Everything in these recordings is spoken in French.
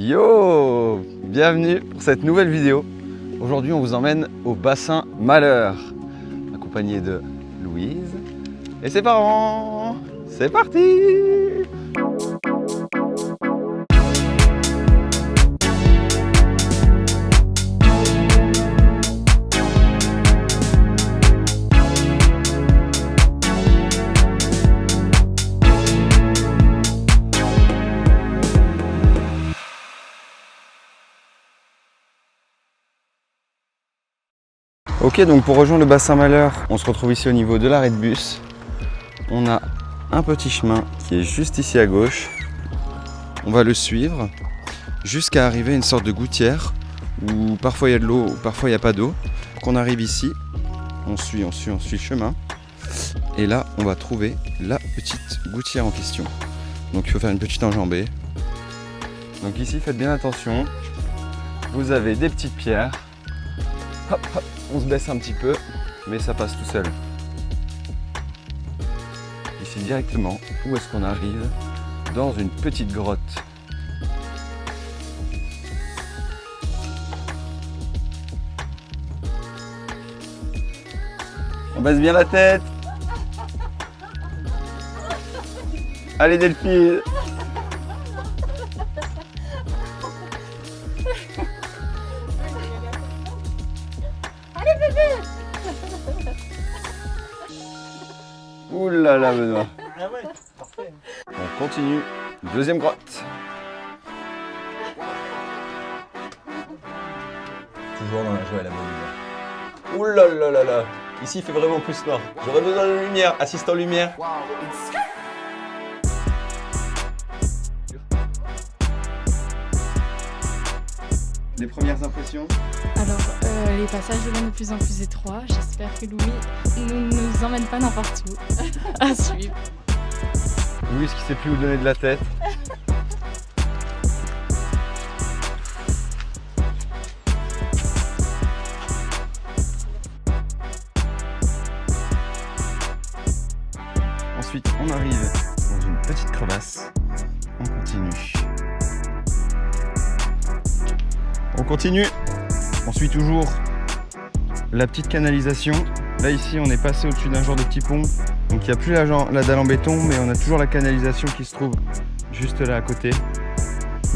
Yo! Bienvenue pour cette nouvelle vidéo. Aujourd'hui, on vous emmène au bassin Malheur, accompagné de Louise et ses parents. C'est parti! Ok, donc pour rejoindre le bassin Malheur, on se retrouve ici au niveau de l'arrêt de bus. On a un petit chemin qui est juste ici à gauche. On va le suivre jusqu'à arriver à une sorte de gouttière où parfois il y a de l'eau, parfois il n'y a pas d'eau. Quand on arrive ici, on suit le chemin. Et là, on va trouver la petite gouttière en question. Donc il faut faire une petite enjambée. Donc ici, faites bien attention. Vous avez des petites pierres. Hop, hop, on se baisse un petit peu, mais ça passe tout seul. Ici directement, où est-ce qu'on arrive? Dans une petite grotte. On baisse bien la tête. Allez Delphine. Ouh là là Benoît. Ah ouais, parfait. On continue, deuxième grotte. Toujours dans la joie et la bonne humeur. Ouh là là là là. Ici il fait vraiment plus noir. J'aurais besoin de lumière, assistant lumière. Les premières impressions? Alors, les passages deviennent de plus en plus étroits. J'espère que Louis ne nous emmène pas n'importe où à suivre. Louis qui sait plus où donner de la tête. Ensuite, on arrive dans une petite crevasse. On continue. On continue. On suit toujours la petite canalisation. Là ici on est passé au-dessus d'un genre de petit pont. Donc il n'y a plus la dalle en béton, mais on a toujours la canalisation qui se trouve juste là à côté.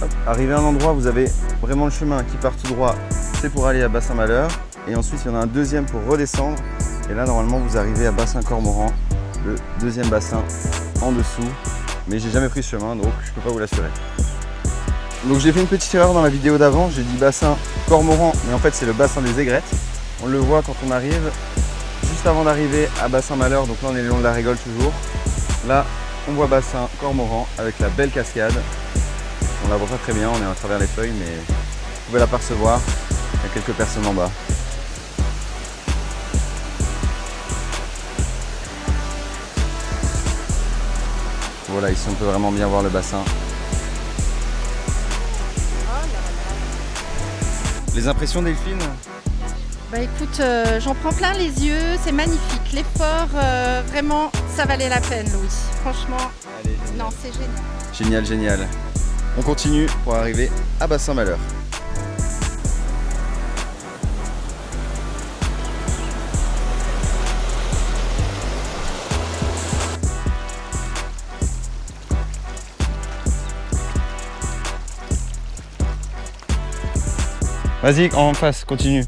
Hop. Arrivé à un endroit, vous avez vraiment le chemin qui part tout droit. C'est pour aller à Bassin Malheur. Et ensuite il y en a un deuxième pour redescendre. Et là normalement vous arrivez à Bassin Cormoran, le deuxième bassin en dessous. Mais j'ai jamais pris ce chemin, donc je peux pas vous l'assurer. Donc j'ai fait une petite erreur dans la vidéo d'avant, j'ai dit bassin Cormoran, mais en fait c'est le bassin des aigrettes. On le voit quand on arrive, juste avant d'arriver à Bassin Malheur, donc là on est le long de la Régole toujours. Là on voit bassin Cormoran avec la belle cascade. On la voit pas très bien, on est à travers les feuilles, mais vous pouvez l'apercevoir. Il y a quelques personnes en bas. Voilà, ici on peut vraiment bien voir le bassin. Les impressions Delphine? Bah écoute, j'en prends plein les yeux, c'est magnifique. L'effort, vraiment, ça valait la peine, Louis. Franchement, Allez, non, c'est génial. génial, génial. On continue pour arriver à Bassin Malheur. Vas-y, en face, continue.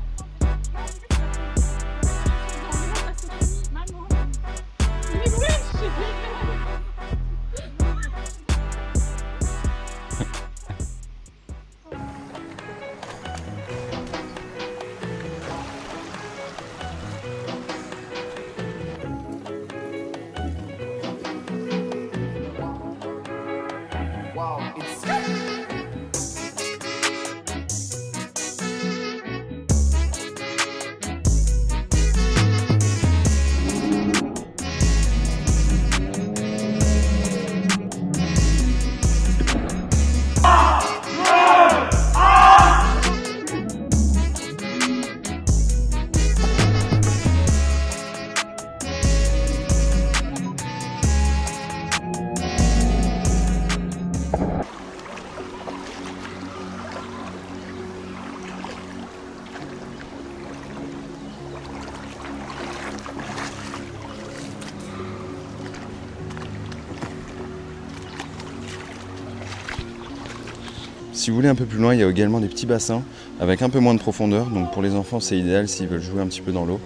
Si vous voulez un peu plus loin, il y a également des petits bassins avec un peu moins de profondeur. Donc pour les enfants, c'est idéal s'ils veulent jouer un petit peu dans l'eau.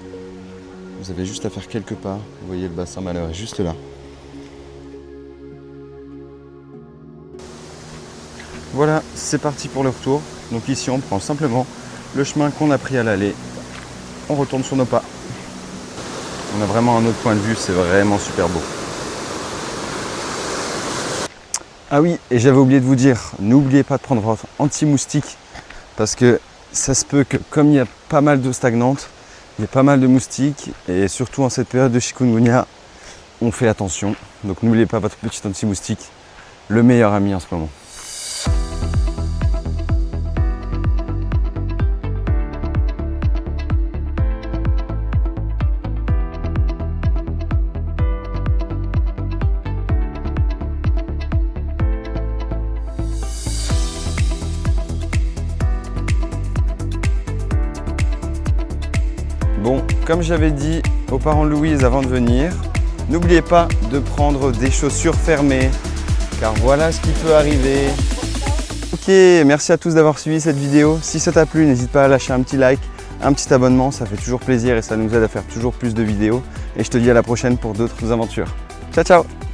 Vous avez juste à faire quelques pas. Vous voyez, le bassin Malheur est juste là. Voilà, c'est parti pour le retour. Donc ici, on prend simplement le chemin qu'on a pris à l'aller. On retourne sur nos pas. On a vraiment un autre point de vue, c'est vraiment super beau. Ah oui, et j'avais oublié de vous dire, n'oubliez pas de prendre votre anti-moustique parce que ça se peut que comme il y a pas mal d'eau stagnante, il y a pas mal de moustiques et surtout en cette période de chikungunya, on fait attention. Donc n'oubliez pas votre petit anti-moustique, le meilleur ami en ce moment. Bon, comme j'avais dit aux parents de Louise avant de venir, n'oubliez pas de prendre des chaussures fermées, car voilà ce qui peut arriver. Ok, merci à tous d'avoir suivi cette vidéo. Si ça t'a plu, n'hésite pas à lâcher un petit like, un petit abonnement, ça fait toujours plaisir et ça nous aide à faire toujours plus de vidéos. Et je te dis à la prochaine pour d'autres aventures. Ciao, ciao!